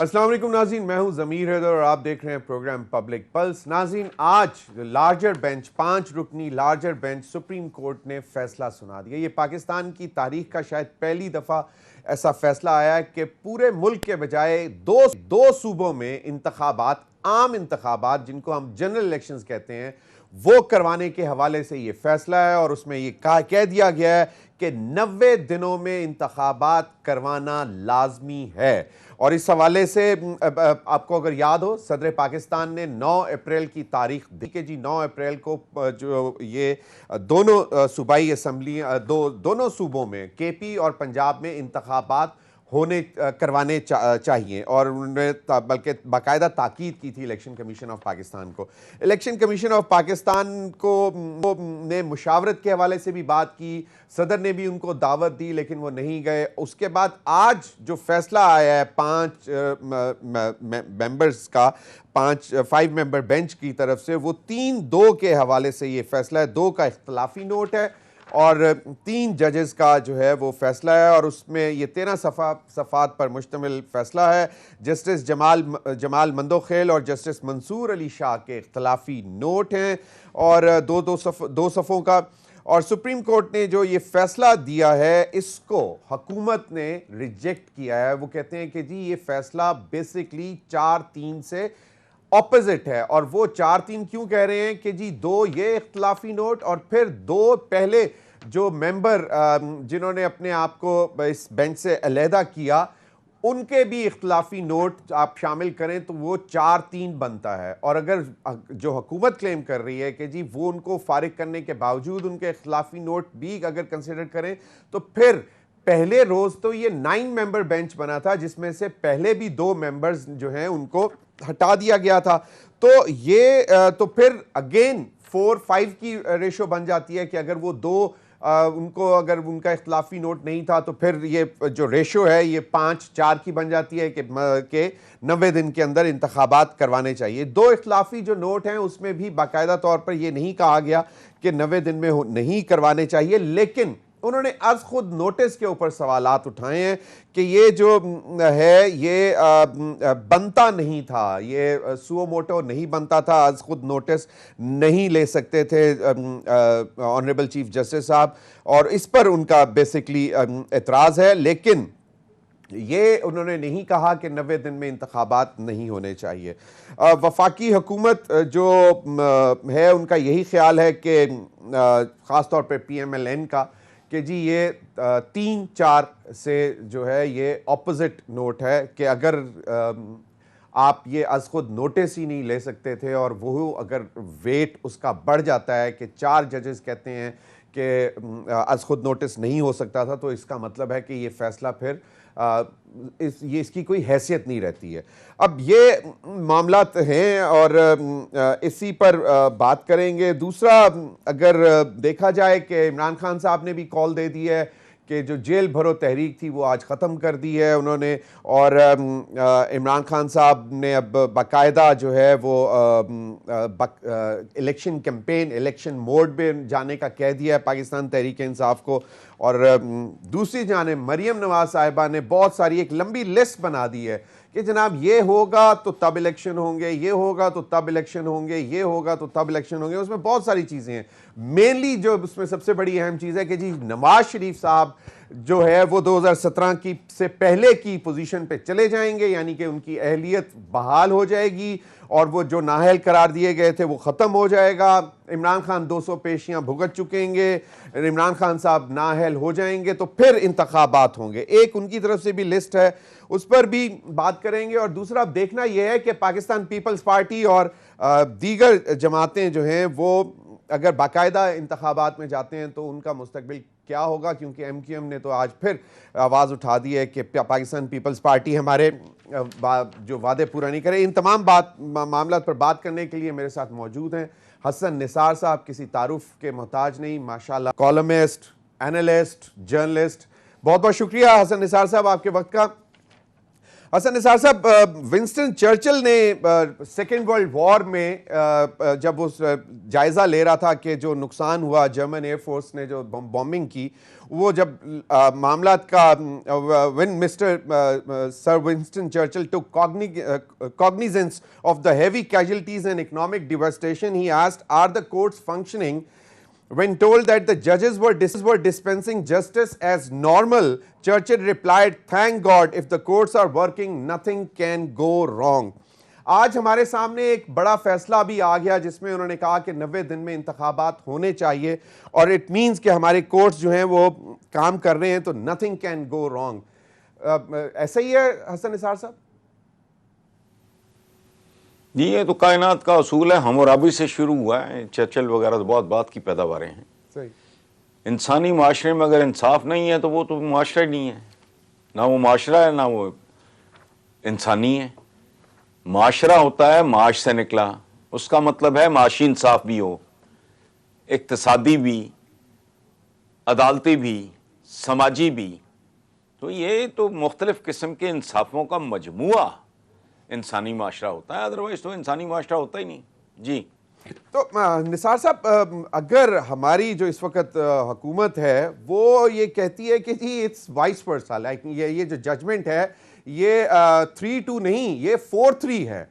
السلام علیکم ناظرین، میں ہوں ضمیر حیدر اور آپ دیکھ رہے ہیں پروگرام پبلک پلس۔ ناظرین، آج لارجر بینچ 5 رکنی لارجر بینچ سپریم کورٹ نے فیصلہ سنا دیا۔ یہ پاکستان کی تاریخ کا شاید پہلی دفعہ ایسا فیصلہ آیا ہے کہ پورے ملک کے بجائے دو صوبوں میں انتخابات، عام انتخابات جن کو ہم جنرل الیکشنز کہتے ہیں، وہ کروانے کے حوالے سے یہ فیصلہ ہے، اور اس میں یہ کہہ دیا گیا ہے کہ 90 دنوں میں انتخابات کروانا لازمی ہے۔ اور اس حوالے سے آپ کو اگر یاد ہو، صدر پاکستان نے 9 اپریل کی تاریخ دی کہ 9 اپریل کو جو یہ دونوں صوبائی اسمبلی دونوں صوبوں میں کے پی اور پنجاب میں انتخابات کروانے چاہیے، اور انہوں نے بلکہ باقاعدہ تاکید کی تھی الیکشن کمیشن آف پاکستان کو۔ الیکشن کمیشن آف پاکستان کو نے مشاورت کے حوالے سے بھی بات کی، صدر نے بھی ان کو دعوت دی لیکن وہ نہیں گئے۔ اس کے بعد آج جو فیصلہ آیا ہے 5 ممبرز کا، 5 ممبر بینچ کی طرف سے، وہ 3-2 کے حوالے سے یہ فیصلہ ہے۔ 2 کا اختلافی نوٹ ہے اور 3 ججز کا جو ہے وہ فیصلہ ہے، اور اس میں یہ 13 صفحات پر مشتمل فیصلہ ہے۔ جسٹس جمال مندوخیل اور جسٹس منصور علی شاہ کے اختلافی نوٹ ہیں، اور دو صفوں کا۔ اور سپریم کورٹ نے جو یہ فیصلہ دیا ہے اس کو حکومت نے ریجیکٹ کیا ہے۔ وہ کہتے ہیں کہ یہ فیصلہ بیسیکلی 4-3 سے اپوزٹ ہے، اور وہ 4-3 کیوں کہہ رہے ہیں کہ 2 یہ اختلافی نوٹ، اور پھر 2 پہلے جو ممبر جنہوں نے اپنے آپ کو اس بینچ سے علیحدہ کیا، ان کے بھی اختلافی نوٹ آپ شامل کریں تو وہ 4-3 بنتا ہے۔ اور اگر جو حکومت کلیم کر رہی ہے کہ وہ ان کو فارغ کرنے کے باوجود ان کے اختلافی نوٹ بھی اگر کنسیڈر کریں، تو پھر پہلے روز تو یہ 9 ممبر بینچ بنا تھا، جس میں سے پہلے بھی 2 ممبرز جو ہیں ان کو ہٹا دیا گیا تھا، تو یہ تو پھر اگین 4-5 کی ریشو بن جاتی ہے کہ اگر وہ 2 ان کو اگر ان کا اختلافی نوٹ نہیں تھا تو پھر یہ جو ریشو ہے یہ 5-4 کی بن جاتی ہے کہ 90 دن کے اندر انتخابات کروانے چاہیے۔ 2 اختلافی جو نوٹ ہیں اس میں بھی باقاعدہ طور پر یہ نہیں کہا گیا کہ 90 دن میں نہیں کروانے چاہیے، لیکن انہوں نے از خود نوٹس کے اوپر سوالات اٹھائے ہیں کہ یہ جو ہے یہ بنتا نہیں تھا، یہ سو موٹو نہیں بنتا تھا، از خود نوٹس نہیں لے سکتے تھے آنریبل چیف جسٹس صاحب، اور اس پر ان کا بیسیکلی اعتراض ہے۔ لیکن یہ انہوں نے نہیں کہا کہ 90 دن میں انتخابات نہیں ہونے چاہیے۔ وفاقی حکومت جو ہے ان کا یہی خیال ہے کہ خاص طور پہ پی ایم ایل این کا کہ یہ 3-4 سے جو ہے یہ اپوزٹ نوٹ ہے کہ اگر آپ یہ از خود نوٹس ہی نہیں لے سکتے تھے، اور وہ اگر ویٹ اس کا بڑھ جاتا ہے کہ 4 ججز کہتے ہیں کہ از خود نوٹس نہیں ہو سکتا تھا، تو اس کا مطلب ہے کہ یہ فیصلہ پھر اس کی کوئی حیثیت نہیں رہتی ہے۔ اب یہ معاملات ہیں اور اسی پر بات کریں گے۔ دوسرا، اگر دیکھا جائے کہ عمران خان صاحب نے بھی کال دے دی ہے کہ جو جیل بھرو تحریک تھی وہ آج ختم کر دی ہے انہوں نے، اور عمران خان صاحب نے اب باقاعدہ جو ہے وہ الیکشن کیمپین، الیکشن موڈ میں جانے کا کہہ دیا ہے پاکستان تحریک انصاف کو۔ اور دوسری جانب مریم نواز صاحبہ نے بہت ساری ایک لمبی لسٹ بنا دی ہے کہ جناب یہ ہوگا تو تب الیکشن ہوں گے، یہ ہوگا تو تب الیکشن ہوں گے، یہ ہوگا تو تب الیکشن ہوں گے۔ اس میں بہت ساری چیزیں ہیں، مینلی جو اس میں سب سے بڑی اہم چیز ہے کہ نواز شریف صاحب جو ہے وہ 2017 کی سے پہلے کی پوزیشن پہ چلے جائیں گے، یعنی کہ ان کی اہلیت بحال ہو جائے گی، اور وہ جو نااہل قرار دیے گئے تھے وہ ختم ہو جائے گا۔ عمران خان 200 پیشیاں بھگت چکیں گے، عمران خان صاحب نااہل ہو جائیں گے تو پھر انتخابات ہوں گے۔ ایک ان کی طرف سے بھی لسٹ ہے، اس پر بھی بات کریں گے۔ اور دوسرا دیکھنا یہ ہے کہ پاکستان پیپلز پارٹی اور دیگر جماعتیں جو ہیں وہ اگر باقاعدہ انتخابات میں جاتے ہیں تو ان کا مستقبل کیا ہوگا، کیونکہ ایم کیو ایم نے تو آج پھر آواز اٹھا دی ہے کہ پاکستان پیپلز پارٹی ہمارے جو وعدے پورا نہیں کرے۔ ان تمام معاملات پر بات کرنے کے لیے میرے ساتھ موجود ہیں حسن نثار صاحب، کسی تعارف کے محتاج نہیں، ماشاءاللہ کالمسٹ، اینالسٹ، جرنلسٹ۔ بہت بہت شکریہ حسن نثار صاحب آپ کے وقت کا۔ حسن نثار صاحب، ونسٹن چرچل نے سیکنڈ ورلڈ وار میں جب اس جائزہ لے رہا تھا کہ جو نقصان ہوا جرمن ایئر فورس نے جو بومبنگ کی، وہ جب معاملات کا when Mr. Sir Winston Churchill took cognizance of the heavy casualties and economic devastation, he asked, are the courts functioning? When told that the judges were dispensing justice as normal, Churchill replied, thank God, if the courts are working, nothing can go wrong. آج ہمارے سامنے ایک بڑا فیصلہ بھی آ گیا جس میں انہوں نے کہا کہ 90 دن میں انتخابات ہونے چاہیے، اور اٹ مینس کہ ہمارے کورٹس جو ہیں وہ کام کر رہے ہیں، تو nothing can go wrong. ایسا ہی ہے حسن نثار صاحب؟ جی، یہ تو کائنات کا اصول ہے، ہمورابی سے شروع ہوا ہے. چرچل وغیرہ تو بہت بات کی پیداواریں ہیں. صحیح. انسانی معاشرے میں اگر انصاف نہیں ہے تو وہ تو معاشرہ ہی نہیں ہے. نہ وہ معاشرہ ہے، نہ وہ انسانی ہے. معاشرہ ہوتا ہے معاش سے نکلا، اس کا مطلب ہے معاشی انصاف بھی ہو، اقتصادی بھی، عدالتی بھی، سماجی بھی. تو یہ تو مختلف قسم کے انصافوں کا مجموعہ انسانی معاشرہ ہوتا ہے، ادروائز تو انسانی معاشرہ ہوتا ہی نہیں. جی تو نثار صاحب، اگر ہماری جو اس وقت حکومت ہے وہ یہ کہتی ہے کہ جی اٹس وائس ورسا، لائک یہ جو ججمنٹ ہے یہ 3-2 نہیں، یہ 4-3 ہے،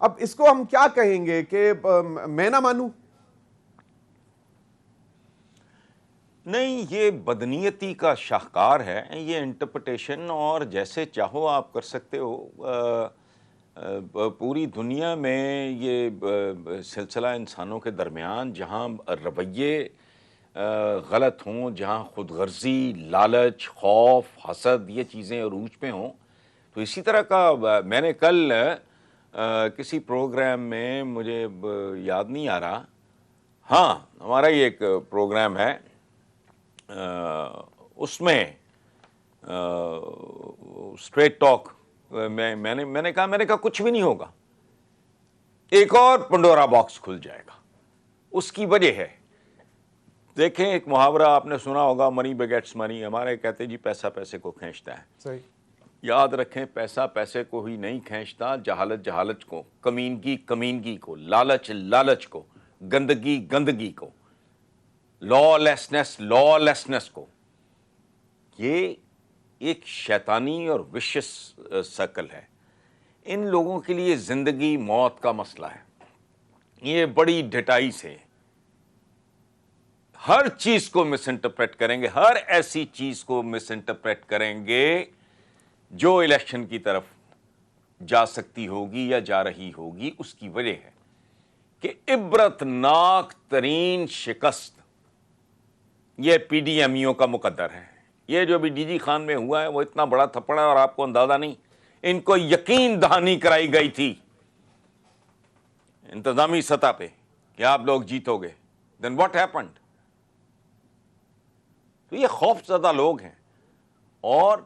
اب اس کو ہم کیا کہیں گے کہ میں نہ مانوں؟ نہیں، یہ بدنیتی کا شاہکار ہے یہ انٹرپریٹیشن، اور جیسے چاہو آپ کر سکتے ہو. پوری دنیا میں یہ سلسلہ انسانوں کے درمیان جہاں رویے غلط ہوں، جہاں خود غرضی، لالچ، خوف، حسد، یہ چیزیں عروج پہ ہوں، تو اسی طرح کا میں نے کل کسی پروگرام میں، مجھے یاد نہیں آ رہا، ہاں ہمارا یہ ایک پروگرام ہے، اس میں اسٹریٹ ٹاک میں نے کہا کچھ بھی نہیں ہوگا، ایک اور پنڈورا باکس کھل جائے گا. اس کی وجہ ہے، دیکھیں ایک محاورہ آپ نے سنا ہوگا، منی بیگیٹس منی. ہمارے کہتے جی پیسہ پیسے کو کھینچتا ہے. صحیح. یاد رکھیں، پیسہ پیسے کو ہی نہیں کھینچتا، جہالت جہالت کو، کمینگی کمینگی کو، لالچ لالچ کو، گندگی گندگی کو، لا لیسنس کو. یہ ایک شیطانی اور وشس سرکل ہے. ان لوگوں کے لیے زندگی موت کا مسئلہ ہے. یہ بڑی ڈٹائی سے ہر چیز کو مس انٹرپریٹ کریں گے، ہر ایسی چیز کو مس انٹرپریٹ کریں گے جو الیکشن کی طرف جا سکتی ہوگی یا جا رہی ہوگی. اس کی وجہ ہے کہ عبرت ناک ترین شکست یہ پی ڈی ایم ایوں کا مقدر ہے. یہ جو بھی ڈی جی خان میں ہوا ہے وہ اتنا بڑا تھپڑ ہے، اور آپ کو اندازہ نہیں. ان کو یقین دہانی کرائی گئی تھی انتظامی سطح پہ کہ آپ لوگ جیتو گے. دین واٹ ہیپنڈ؟ تو یہ خوف زدہ لوگ ہیں، اور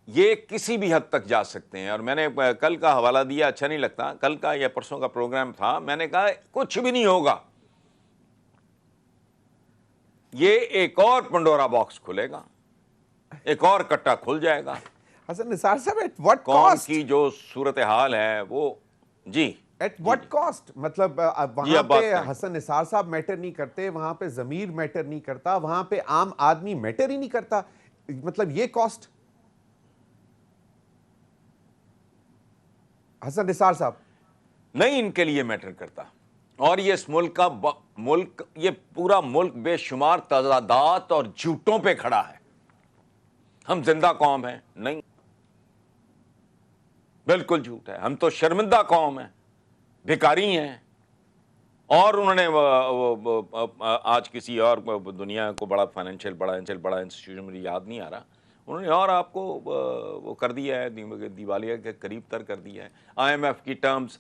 یہ کسی بھی حد تک جا سکتے ہیں. اور میں نے کل کا حوالہ دیا، اچھا نہیں لگتا، کل کا یا پرسوں کا پروگرام تھا، میں نے کہا کچھ بھی نہیں ہوگا، یہ ایک اور پنڈورا باکس کھلے گا، ایک اور کٹا کھل جائے گا. حسن نثار صاحب، ایٹ واٹ قوم کاسٹ؟ کی جو صورتحال ہے وہ جی ایٹ واٹ کاسٹ؟ مطلب وہاں پہ حسن نثار صاحب میٹر نہیں کرتے، وہاں پہ ضمیر میٹر نہیں کرتا، وہاں پہ عام آدمی میٹر ہی نہیں کرتا، مطلب یہ کاسٹ؟ حسن نثار صاحب نہیں، ان کے لیے میٹر کرتا. اور یہ اس ملک کا یہ پورا ملک بے شمار تضادات اور جھوٹوں پہ کھڑا ہے. ہم زندہ قوم ہیں؟ نہیں، بالکل جھوٹ ہے. ہم تو شرمندہ قوم ہیں، بھکاری ہیں. اور انہوں نے آج کسی اور دنیا کو بڑا فائنینشیل بڑا انسٹیٹیوشن، مجھے یاد نہیں آ رہا، انہوں نے اور آپ کو وہ کر دیا ہے، دیوالیہ کے قریب تر کر دیا ہے. آئی ایم ایف کی ٹرمز،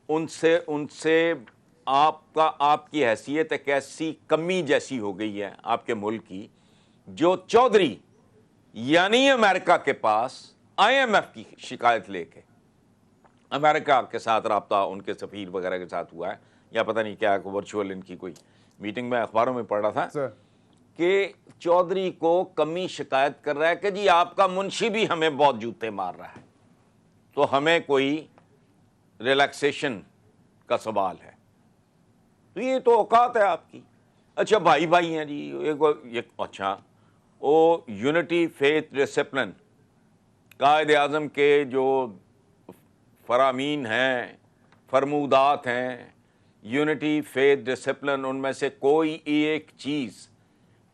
ان سے آپ کی حیثیت ایک ایسی کمی جیسی ہو گئی ہے آپ کے ملک کی، جو چودھری یعنی امریکہ کے پاس آئی ایم ایف کی شکایت لے کے، امریکہ کے ساتھ رابطہ ان کے سفیر وغیرہ کے ساتھ ہوا ہے، یا پتہ نہیں کیا ورچوئل ان کی کوئی میٹنگ میں اخباروں میں پڑھ رہا تھا کہ چودھری کو کمی شکایت کر رہا ہے کہ جی آپ کا منشی بھی ہمیں بہت جوتے مار رہا ہے. تو ہمیں کوئی ریلیکسیشن کا سوال ہے. تو یہ تو اوقات ہے آپ کی. اچھا بھائی بھائی ہیں جی, اچھا وہ unity faith discipline Quaid Azam کے جو فرامین ہیں, فرمودات ہیں, یونٹی فیتھ ڈسپلن, ان میں سے کوئی ایک چیز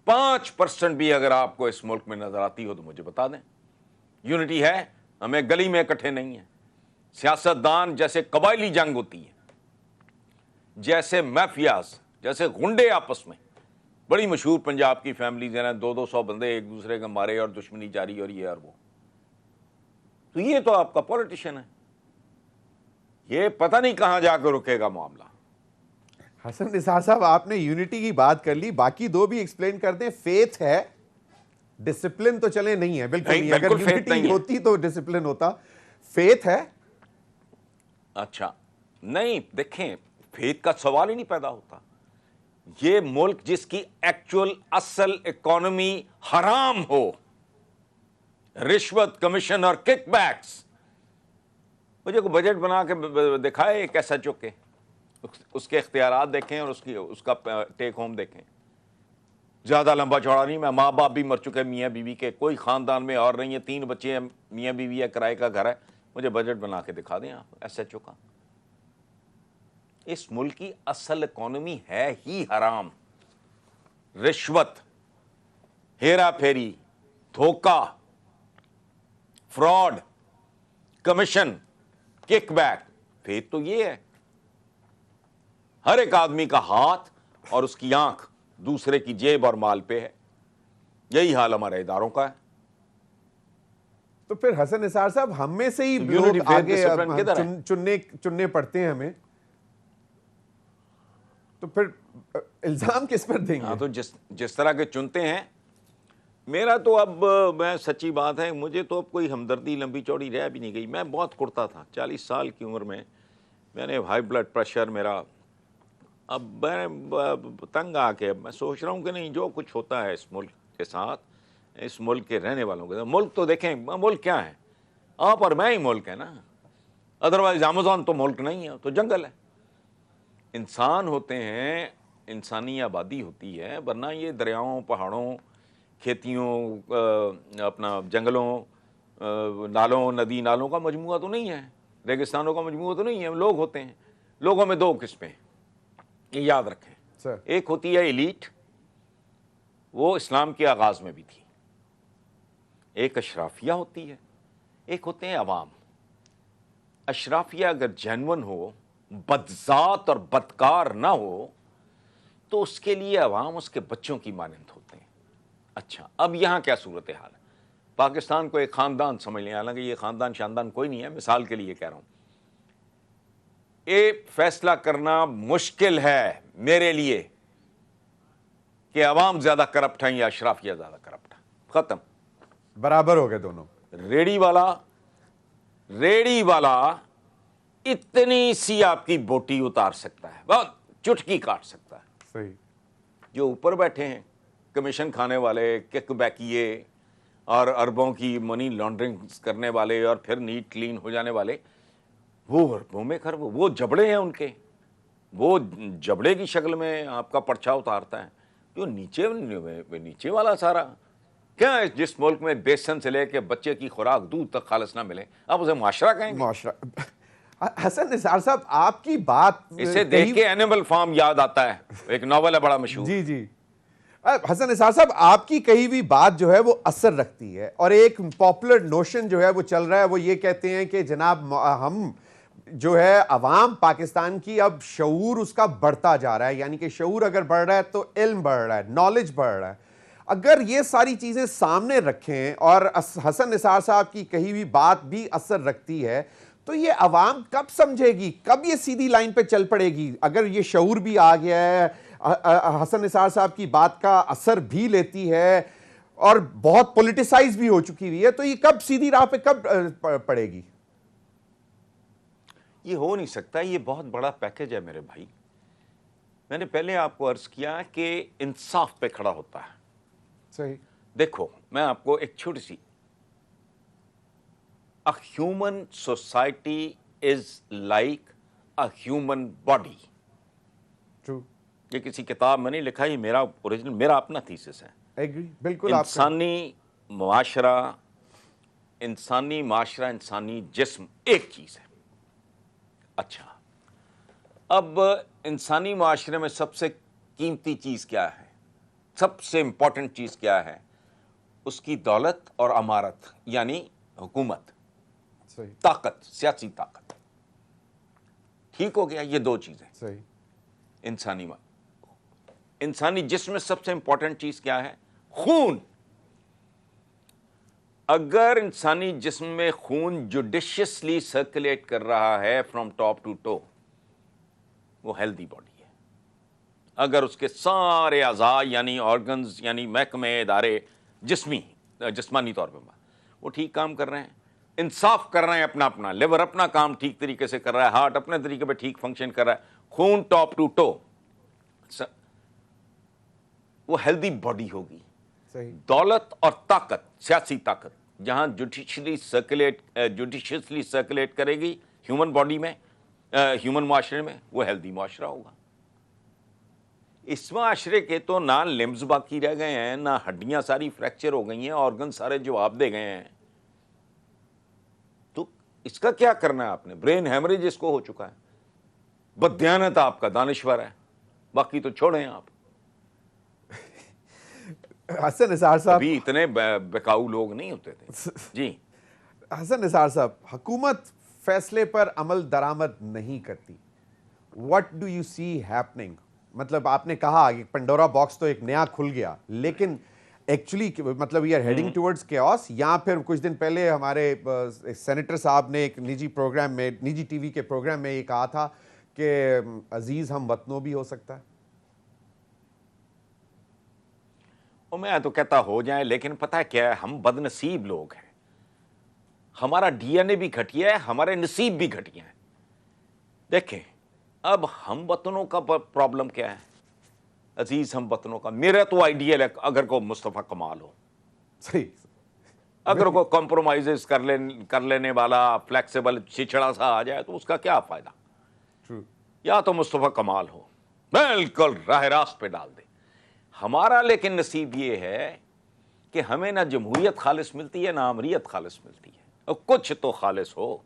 5% بھی اگر آپ کو اس ملک میں نظر آتی ہو تو مجھے بتا دیں. یونٹی ہے, ہمیں گلی میں اکٹھے نہیں ہیں. سیاستدان جیسے قبائلی جنگ ہوتی ہے, جیسے مافیاز, جیسے غنڈے آپس میں, بڑی مشہور پنجاب کی فیملیز ہیں, 200 بندے ایک دوسرے کے مارے اور دشمنی جاری اور یہ اور وہ. تو یہ تو آپ کا پولیٹیشین ہے. یہ پتہ نہیں کہاں جا کے رکے گا معاملہ. حسن نثار صاحب, آپ نے یونٹی کی بات کر لی, باقی دو بھی ایکسپلین کر دیں. فیتھ ہے, ڈسپلن تو چلے نہیں ہے, بالکل نہیں. اگر یونٹی ہوتی تو ڈسپلن ہوتا. فیتھ ہے. اچھا نہیں, دیکھیں فیتھ کا سوال ہی نہیں پیدا ہوتا. یہ ملک جس کی ایکچوئل اصل اکانومی حرام ہو, رشوت, کمیشن اور کک بیکس, مجھے کو بجٹ بنا کے دکھائے ایک ایسا چکے, اس کے اختیارات دیکھیں اور اس کا ٹیک ہوم دیکھیں. زیادہ لمبا چوڑا نہیں, میں ماں باپ بھی مر چکے میاں بیوی کے, کوئی خاندان میں اور نہیں ہے, 3 بچے ہیں, میاں بیوی ہے, کرائے کا گھر ہے. مجھے بجٹ بنا کے دکھا دیں آپ ایس ایچ او کا. اس ملک کی اصل اکانومی ہے ہی حرام. رشوت, ہیرا پھیری, دھوکہ, فراڈ, کمیشن, کک بیک. پھر تو یہ ہے, ہر ایک آدمی کا ہاتھ اور اس کی آنکھ دوسرے کی جیب اور مال پہ ہے. یہی حال ہمارے اداروں کا ہے. تو پھر حسن نثار صاحب, ہم میں سے ہی Unity لوگ faith آگے discipline کدھر ہے؟ چننے پڑتے ہیں ہمیں, تو پھر الزام کس پر دیں گے؟ ہاں, تو جس طرح کے چنتے ہیں. میرا تو اب, میں سچی بات ہے, مجھے تو اب کوئی ہمدردی لمبی چوڑی رہ بھی نہیں گئی. میں بہت کڑتا تھا 40 سال کی عمر میں نے ہائی بلڈ پریشر میرا. اب میں تنگ آ کے میں سوچ رہا ہوں کہ نہیں, جو کچھ ہوتا ہے اس ملک کے ساتھ, اس ملک کے رہنے والوں کے ساتھ, ملک تو دیکھیں ملک کیا ہے, آپ اور میں ہی ملک ہے نا. ادروائز امازون تو ملک نہیں ہے, تو جنگل ہے. انسان ہوتے ہیں, انسانی آبادی ہوتی ہے, ورنہ یہ دریاؤں, پہاڑوں, کھیتیوں, اپنا جنگلوں, نالوں, ندی نالوں کا مجموعہ تو نہیں ہے, ریگستانوں کا مجموعہ تو نہیں ہے. لوگ ہوتے ہیں. لوگوں میں 2 قسمیں, یہ یاد رکھیں. سر, ایک ہوتی ہے ایلیٹ, وہ اسلام کے آغاز میں بھی تھی. ایک اشرافیہ ہوتی ہے, ایک ہوتے ہیں عوام. اشرافیہ اگر جینون ہو, بدذات اور بدکار نہ ہو, تو اس کے لیے عوام اس کے بچوں کی مانند ہوتے ہیں. اچھا, اب یہاں کیا صورتحال ہے؟ پاکستان کو ایک خاندان سمجھ لیں, حالانکہ یہ خاندان شاندان کوئی نہیں ہے, مثال کے لیے کہہ رہا ہوں. یہ فیصلہ کرنا مشکل ہے میرے لیے کہ عوام زیادہ کرپٹ ہیں یا اشرافیہ زیادہ کرپٹ ہیں. ختم, برابر ہو گئے دونوں. ریڑی والا اتنی سی آپ کی بوٹی اتار سکتا ہے, بہت چٹکی کاٹ سکتا ہے. صحیح. جو اوپر بیٹھے ہیں, کمیشن کھانے والے, کک بیکیے اور اربوں کی منی لانڈرنگ کرنے والے اور پھر نیٹ کلین ہو جانے والے, وہ اربوں میں وہ جبڑے ہیں ان کے, وہ جبڑے کی شکل میں آپ کا پرچا اتارتا ہے. جو نیچے والا سارا کیا ہے, جس ملک میں بیسن سے لے کے بچے کی خوراک دودھ تک خالص نہ ملے, آپ اسے معاشرہ کہیں گے؟ معاشرہ. حسن نثار صاحب, آپ کی بات اسے دیکھ کے اینیمل فارم یاد آتا ہے, ایک ناول ہے بڑا مشہور. جی جی. حسن نثار صاحب, آپ کی کہی ہوئی بات جو ہے وہ اثر رکھتی ہے, اور ایک پاپولر نوشن جو ہے وہ چل رہا ہے, وہ یہ کہتے ہیں کہ جناب ہم جو ہے عوام پاکستان کی اب شعور اس کا بڑھتا جا رہا ہے, یعنی کہ شعور اگر بڑھ رہا ہے تو علم بڑھ رہا ہے, نالج بڑھ رہا ہے. اگر یہ ساری چیزیں سامنے رکھیں اور حسن نثار صاحب کی کہی ہوئی بات بھی اثر رکھتی ہے, تو یہ عوام کب سمجھے گی, کب یہ سیدھی لائن پہ چل پڑے گی؟ اگر یہ شعور بھی آ گیا ہے, حسن نثار صاحب کی بات کا اثر بھی لیتی ہے اور بہت پولیٹیسائز بھی ہو چکی ہوئی ہے, تو یہ کب سیدھی راہ پہ کب پڑے گی؟ یہ ہو نہیں سکتا, یہ بہت بڑا پیکج ہے میرے بھائی. میں نے پہلے آپ کو عرض کیا کہ انصاف پہ کھڑا ہوتا ہے. صحیح. دیکھو, میں آپ کو ایک چھوٹی سی A human society is like a human body. True. یہ کسی کتاب میں نہیں لکھا, یہ میرا اوریجنل, میرا اپنا تھیسس ہے. Agree. بالکل آپ انسانی معاشرہ, انسانی جسم ایک چیز ہے. اچھا, اب انسانی معاشرے میں سب سے قیمتی چیز کیا ہے, سب سے امپورٹنٹ چیز کیا ہے؟ اس کی دولت اور امارت, یعنی حکومت, صحیح طاقت, سیاسی طاقت. ٹھیک ہو گیا, یہ دو چیزیں. صحیح. انسانی جسم میں سب سے امپورٹنٹ چیز کیا ہے؟ خون. اگر انسانی جسم میں خون جوڈیشیسلی سرکولیٹ کر رہا ہے فرام ٹاپ ٹو ٹو, وہ ہیلدی باڈی ہے. اگر اس کے سارے اعضاء یعنی آرگنز یعنی محکمے ادارے جسمانی طور پہ وہ ٹھیک کام کر رہے ہیں, انصاف کر رہے ہیں اپنا, لیور اپنا کام ٹھیک طریقے سے کر رہا ہے, ہارٹ اپنے طریقے پہ ٹھیک فنکشن کر رہا ہے, خون ٹاپ ٹو ٹو, وہ ہیلدی باڈی ہوگی. صحیح. دولت اور طاقت, سیاسی طاقت جہاں جوڈیشلی سرکولیٹ کرے گی ہیومن باڈی میں, ہیومن معاشرے میں, وہ ہیلدی معاشرہ ہوگا. اس معاشرے کے تو نہ لمبز باقی رہ گئے ہیں, نہ ہڈیاں ساری فریکچر ہو گئی ہیں, آرگن سارے جواب دے گئے ہیں. تو اس کا کیا کرنا ہے آپ نے؟ برین ہیمریج اس کو ہو چکا ہے. بددیانت آپ کا دانشور ہے, باقی تو چھوڑیں آپ. حسن نثار صاحب, ابھی اتنے بکاؤ لوگ نہیں ہوتے تھے. جی حسن نثار صاحب, حکومت فیصلے پر عمل درآمد نہیں کرتی. What do you see happening? مطلب آپ نے کہا کہ پنڈورا باکس تو ایک نیا کھل گیا, لیکن ایکچولی مطلب we are heading towards chaos. یا پھر کچھ دن پہلے ہمارے سینیٹر صاحب نے ایک نجی پروگرام میں, نجی ٹی وی کے پروگرام میں یہ کہا تھا کہ عزیز ہم وطنوں بھی ہو سکتا ہے. میں تو کہتا ہو جائیں, لیکن پتہ ہے کیا ہے, ہم بد نصیب لوگ ہیں. ہمارا ڈی این اے بھی گھٹیا ہے, ہمارے نصیب بھی گھٹیا ہیں. دیکھیں اب ہم وطنوں کا پرابلم کیا ہے؟ عزیز ہم وطنوں کا, میرا تو آئیڈیل ہے اگر کو مصطفیٰ کمال ہو, صحیح, اگر کوئی کمپرومائزز کر لینے والا فلیکسیبل چھچڑا سا آ جائے تو اس کا کیا فائدہ؟ یا تو مصطفیٰ کمال ہو, بالکل راہ راست پہ ڈال دے. ہمارا لیکن نصیب یہ ہے کہ ہمیں نہ جمہوریت خالص ملتی ہے, نہ امریت خالص ملتی ہے. اور کچھ تو خالص ہو.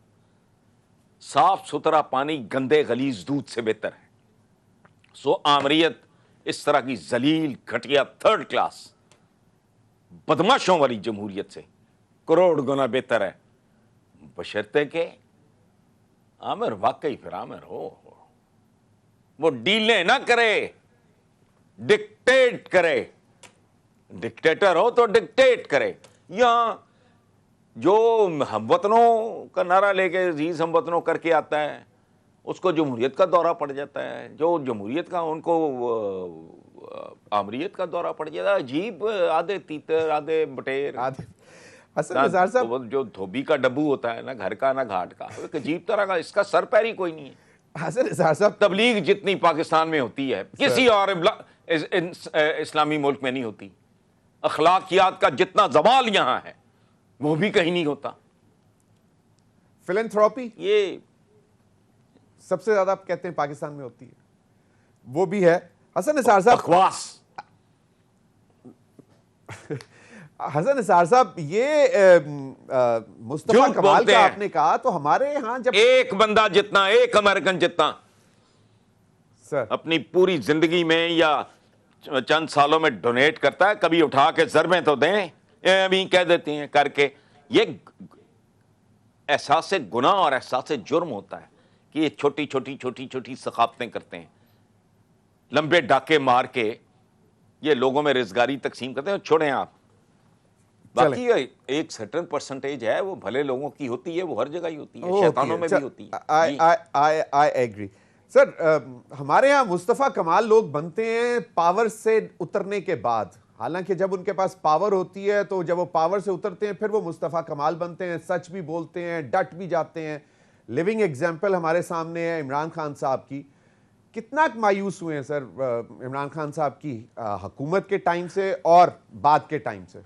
صاف ستھرا پانی گندے غلیظ دودھ سے بہتر ہے. سو آمریت اس طرح کی ذلیل گھٹیا تھرڈ کلاس بدماشوں والی جمہوریت سے کروڑ گنا بہتر ہے, بشرطے کہ عامر واقعی پھر عامر ہو, وہ ڈیلیں نہ کرے, ڈکٹیٹ کرے. ڈکٹیٹر ہو تو ڈکٹیٹ کرے. یا جو ہم وطنوں کا نعرہ لے کے عزیز ہم وطنوں کر کے آتا ہے, اس کو جمہوریت کا دورہ پڑ جاتا ہے. جو جمہوریت کا, ان کو آمریت کا دورہ پڑ جاتا ہے. عجیب, آدھے تیتر آدھے بٹیر. حسن نثار صاحب, جو دھوبی کا ڈبو ہوتا ہے, نہ گھر کا نہ گھاٹ کا, ایک عجیب طرح کا, اس کا سر پیری کوئی نہیں ہے. حسن نثار صاحب, تبلیغ جتنی پاکستان میں ہوتی ہے کسی اور اسلامی ملک میں نہیں ہوتی. اخلاقیات کا جتنا زوال یہاں ہے وہ بھی کہیں نہیں ہوتا. فلنتھراپی یہ سب سے زیادہ آپ کہتے ہیں پاکستان میں ہوتی ہے, وہ بھی ہے. حسن نثار صاحب, بکواس. حسن نثار صاحب, یہ مصطفیٰ کمال کا آپ نے کہا, تو ہمارے یہاں جب ایک بندہ جتنا, ایک امریکن جتنا سر اپنی پوری زندگی میں یا چند سالوں میں ڈونیٹ کرتا ہے, کبھی اٹھا کے ضربیں تو دیں, ابھی کہہ دیتی ہیں کر کے. یہ احساس گناہ اور احساس جرم ہوتا ہے کہ یہ چھوٹی چھوٹی چھوٹی چھوٹی ثقافتیں کرتے ہیں, لمبے ڈاکے مار کے یہ لوگوں میں رزگاری تقسیم کرتے ہیں. چھوڑیں آپ, باقی ایک سرٹن پرسنٹیج ہے وہ بھلے لوگوں کی ہوتی ہے, وہ ہر جگہ ہی ہوتی ہے, شیطانوں میں بھی ہوتی ہے. I agree. سر, ہمارے ہاں مصطفیٰ کمال لوگ بنتے ہیں پاور سے اترنے کے بعد. حالانکہ جب ان کے پاس پاور ہوتی ہے تو جب وہ پاور سے اترتے ہیں پھر وہ مصطفیٰ کمال بنتے ہیں, سچ بھی بولتے ہیں, ڈٹ بھی جاتے ہیں. لیونگ ایگزامپل ہمارے سامنے ہے عمران خان صاحب کی. کتنا مایوس ہوئے ہیں سر عمران خان صاحب کی حکومت کے ٹائم سے اور بعد کے ٹائم سے؟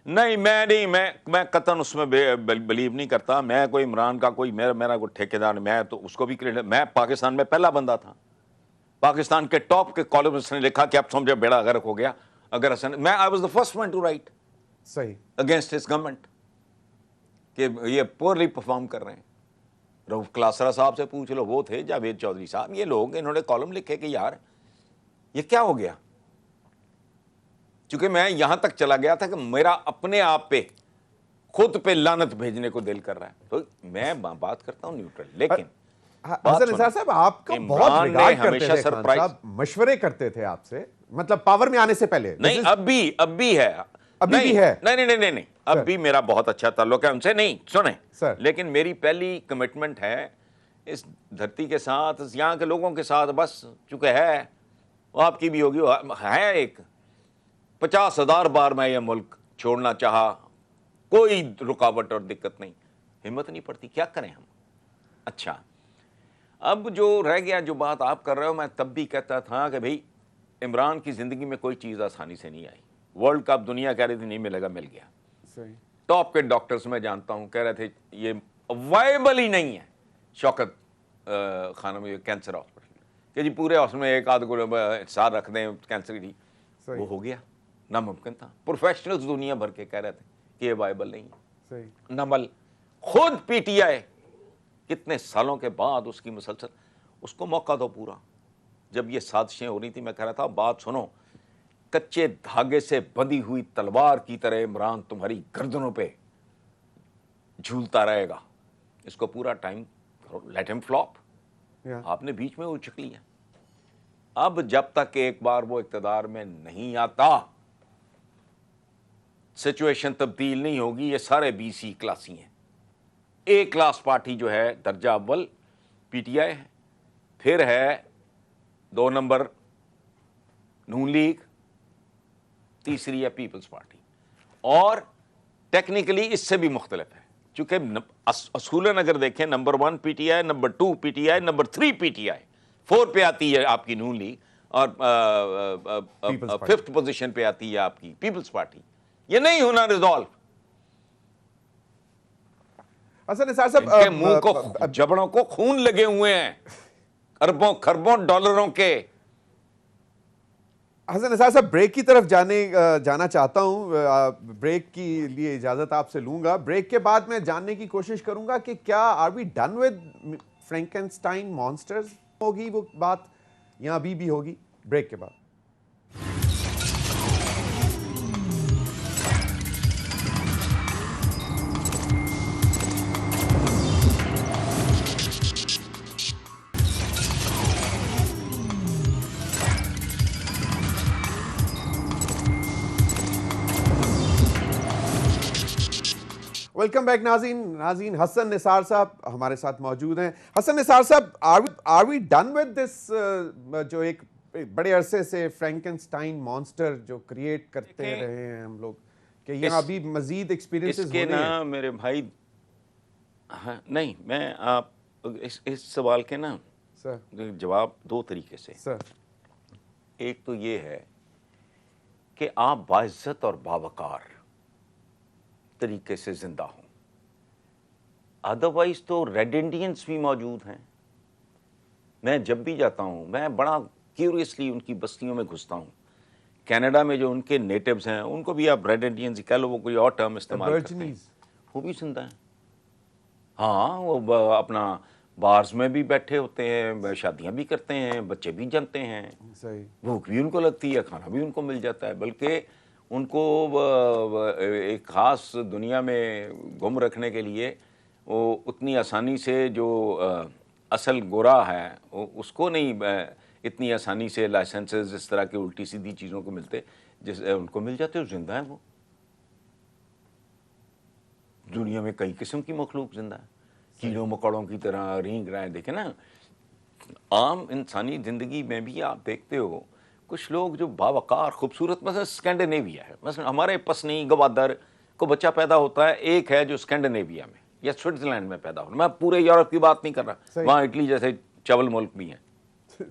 نہیں میں قطعاً اس میں بلیو نہیں کرتا. میں کوئی عمران کا کوئی میرا کوئی ٹھیکیدار، میں تو اس کو بھی کریڈٹ، میں پاکستان میں پہلا بندہ تھا. پاکستان کے ٹاپ کے کالمسٹ نے لکھا کہ اب سمجھو بیڑا غرق ہو گیا اگر حسن، میں I was the first one to write صحیح اگینسٹ ہز گورنمنٹ کہ یہ پورلی پرفارم کر رہے ہیں. رؤف کلاسرا صاحب سے پوچھ لو، وہ تھے جاوید چودھری صاحب، یہ لوگ انہوں نے کالم لکھے کہ یار یہ کیا ہو گیا. چونکہ میں یہاں تک چلا گیا تھا کہ میرا اپنے آپ پہ خود پہ لعنت بھیجنے کو دل کر رہا ہے. تو میں بات کرتا ہوں نیوٹرل. لیکن حسن نثار صاحب آپ کا بہت ریگارڈ کرتے تھے، خان صاحب مشورے کرتے تھے آپ سے، مطلب پاور میں آنے سے پہلے. نہیں اب بھی ہے، ابھی بھی ہے. نہیں اب بھی میرا بہت اچھا تعلق ہے ان سے. نہیں سنیں، لیکن میری پہلی کمٹمنٹ ہے اس دھرتی کے ساتھ، یہاں کے لوگوں کے ساتھ، بس چونکہ ہے وہ آپ کی بھی ہوگی ہے، ایک 50,000 بار میں یہ ملک چھوڑنا چاہا، کوئی رکاوٹ اور دقت نہیں، ہمت نہیں پڑتی، کیا کریں ہم. اچھا اب جو رہ گیا، جو بات آپ کر رہے ہو، میں تب بھی کہتا تھا کہ بھئی عمران کی زندگی میں کوئی چیز آسانی سے نہیں آئی. ورلڈ کپ دنیا کہہ رہی تھی نہیں ملے گا، مل گیا. ٹاپ کے ڈاکٹرز میں جانتا ہوں کہہ رہے تھے یہ وائبل ہی نہیں ہے. شوکت خانم کینسر ہاسپٹل کہ جی پورے ہاسپٹل میں ایک آدھ کو ساتھ رکھ دیں کینسر کی، وہ ہو گیا، ناممکن تھا. پروفیشنلز دنیا بھر کے کہہ رہے تھے کہ یہ وائبل نہیں ہے. نمل خود پی ٹی آئی کتنے سالوں کے بعد اس کی مسلسل، اس کو موقع دو پورا. جب یہ سازشیں ہو رہی تھی میں کہہ رہا تھا بات سنو، کچے دھاگے سے بندھی ہوئی تلوار کی طرح عمران تمہاری گردنوں پہ جھولتا رہے گا، اس کو پورا ٹائم لیٹ ہم فلاپ. آپ نے بیچ میں وہ چک لیا. اب جب تک ایک بار وہ اقتدار میں نہیں آتا سچویشن تبدیل نہیں ہوگی. یہ سارے BC کلاسی ہیں. اے کلاس پارٹی جو ہے درجہ اول پی ٹی آئی ہے، پھر ہے 2 نمبر نون لیگ، تیسری ہے پیپلز پارٹی، اور ٹیکنیکلی اس سے بھی مختلف ہے چونکہ اصولاً اگر دیکھیں number 1 P T I, number 2 P T I, number 3 P T I, 4 پہ آتی ہے آپ کی نون لیگ، اور 5th پوزیشن پہ آتی ہے آپ کی پیپلز پارٹی. یہ نہیں ہونا ریزالو. حسن نثار صاحب ان کے منہ کو جبڑوں کو خون لگے ہوئے ہیں اربوں خربوں ڈالروں کے. حسن نثار صاحب بریک کی طرف جانا چاہتا ہوں، بریک کی لیے اجازت آپ سے لوں گا. بریک کے بعد میں جاننے کی کوشش کروں گا کہ کیا are we done with فرینکنسٹائن monsters, ہوگی وہ بات یا ابھی بھی ہوگی؟ بریک کے بعد. ویلکم بیک ناظرین. حسن نثار صاحب ہمارے ساتھ موجود ہیں. Hassan Nisar sahab, are we done with this جو ایک بڑے عرصے سے فرینکنسٹائن مانسٹر جو کریٹ کرتے رہے ہیں ہم لوگ، کہ یہاں ابھی مزید ایکسپیرینسز اس کے نا میرے بھائی، نہیں میں آپ اس سوال کے نا جواب 2 طریقے سے. ایک تو یہ ہے کہ آپ باعزت اور باوقار طریقے سے زندہ ہوں، ادروائز تو ریڈ انڈینز بھی موجود ہیں. میں جب بھی جاتا ہوں میں بڑا کیوریسلی ان کی بستیوں میں گھستا ہوں. کینیڈا میں جو ان کے نیٹیوز ہیں ان کو بھی آپ ریڈ انڈینز ہی کہہ لو، وہ کوئی اور ٹرم استعمال کرتے ہیں، وہ بھی زندہ ہیں. ہاں وہ اپنا بارز میں بھی بیٹھے ہوتے ہیں، شادیاں بھی کرتے ہیں، بچے بھی جنتے ہیں، بھوک بھی ان کو لگتی ہے، کھانا بھی ان کو مل جاتا ہے. بلکہ ان کو ایک خاص دنیا میں گم رکھنے کے لیے وہ اتنی آسانی سے جو اصل گورا ہے اس کو نہیں اتنی آسانی سے لائسنسز اس طرح کی الٹی سیدھی چیزوں کو ملتے، جس ان کو مل جاتے، وہ زندہ ہیں. وہ دنیا میں کئی قسم کی مخلوق زندہ ہے، کیڑوں مکوڑوں کی طرح رینگ رہے ہیں. دیکھیں نا عام انسانی زندگی میں بھی آپ دیکھتے ہو کچھ لوگ جو باوقار خوبصورت، مثلا اسکینڈینیویا ہے، مثلا ہمارے پسنی گوادر کو بچہ پیدا ہوتا ہے، ایک ہے جو اسکینڈینیویا میں یا سوئٹزرلینڈ میں پیدا ہوتا ہے، میں پورے یورپ کی بات نہیں کر رہا، وہاں اٹلی جیسے چول ملک بھی ہیں.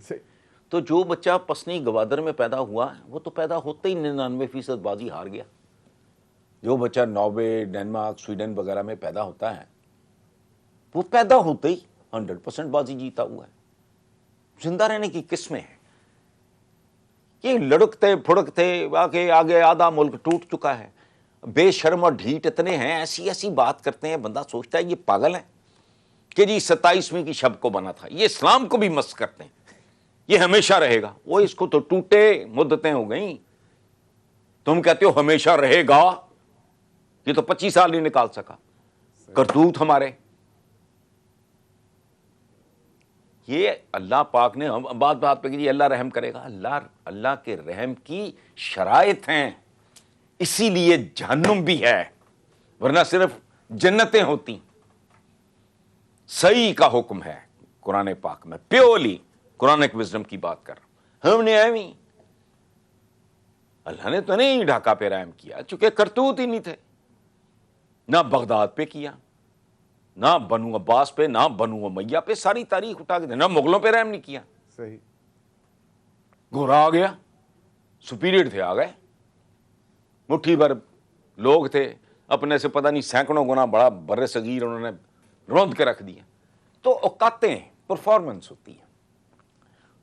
تو جو بچہ پسنی گوادر میں پیدا ہوا وہ تو پیدا ہوتے ہی 99% بازی ہار گیا. جو بچہ ناروے، ڈنمارک، سویڈن وغیرہ میں پیدا ہوتا ہے وہ پیدا ہوتے ہی 100% بازی جیتا ہوا ہے. زندہ رہنے کی قسمیں ہیں. یہ لڑکتے پھڑکتے آگے آدھا ملک ٹوٹ چکا ہے. بے شرم اور ڈھیٹ اتنے ہیں, ایسی ایسی بات کرتے ہیں, بندہ سوچتا ہے یہ پاگل ہیں کہ جی 27ویں کی شب کو بنا تھا. یہ اسلام کو بھی مس کرتے ہیں, یہ ہمیشہ رہے گا. وہ اس کو تو ٹوٹے مدتیں ہو گئیں, تم کہتے ہو ہمیشہ رہے گا. یہ تو 25 سال نہیں نکال سکا کرتوت ہمارے. یہ اللہ پاک نے بات پہ کہ اللہ رحم کرے گا. اللہ کے رحم کی شرائط ہیں, اسی لیے جہنم بھی ہے, ورنہ صرف جنتیں ہوتی. صحیح کا حکم ہے قرآن پاک میں, پیورلی قرآنک وزڈم کی بات کر رہا ہوں. ہم نے ایویں اللہ نے تو نہیں ڈھاکہ پہ رحم کیا, چونکہ کرتوت ہی نہیں تھے. نہ بغداد پہ کیا, نہ بنو عباس پہ, نہ بنو امیہ پہ, ساری تاریخ اٹھا کے دے. نہ مغلوں پہ رحم نہیں کیا. صحیح. گورا آ گیا, سپیریئر تھے, آ گئے. مٹھی بھر لوگ تھے, اپنے سے پتہ نہیں سینکڑوں گنا بڑا بر صغیر انہوں نے روند کے رکھ دیا. تو اوقاتیں پرفارمنس ہوتی ہیں.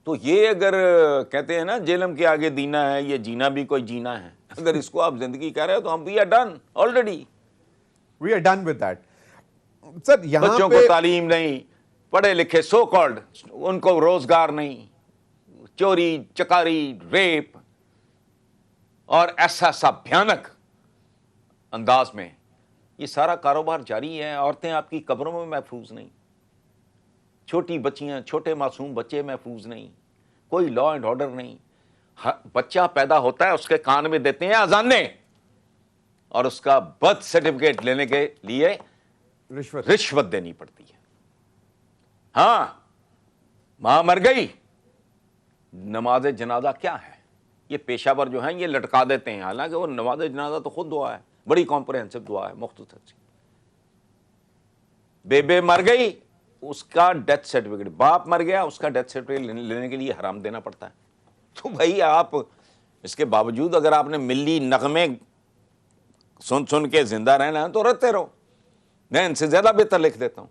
تو یہ اگر کہتے ہیں نا جیلم کے آگے دینا ہے, یہ جینا بھی کوئی جینا ہے, اگر اس کو آپ زندگی کہہ رہے ہو تو ہم we are done already. We are done with that. Sir یہاں بچوں کو تعلیم نہیں, پڑھے لکھے سو کالڈ, ان کو روزگار نہیں, چوری چکاری ریپ, اور ایسا بھیانک انداز میں یہ سارا کاروبار جاری ہے. عورتیں آپ کی قبروں میں محفوظ نہیں, چھوٹی بچیاں, چھوٹے معصوم بچے محفوظ نہیں, کوئی لا اینڈ آرڈر نہیں. بچہ پیدا ہوتا ہے, اس کے کان میں دیتے ہیں اذانیں, اور اس کا برتھ سرٹیفکیٹ لینے کے لیے رشوت دینی پڑتی ہے. ہاں, ماں مر گئی, نماز جنازہ کیا ہے؟ یہ پیشہ ور جو ہیں یہ لٹکا دیتے ہیں, حالانکہ وہ نماز جنازہ تو خود دعا ہے, بڑی کمپریہنسو دعا ہے, مختصر سی. بیبے مر گئی, اس کا ڈیتھ سرٹیفکیٹ, باپ مر گیا, اس کا ڈیتھ سرٹیفکیٹ لینے کے لیے حرام دینا پڑتا ہے. تو بھائی آپ اس کے باوجود اگر آپ نے ملی نغمے سن کے زندہ رہنا ہے تو رہتے رہو, میں ان سے زیادہ بہتر لکھ دیتا ہوں.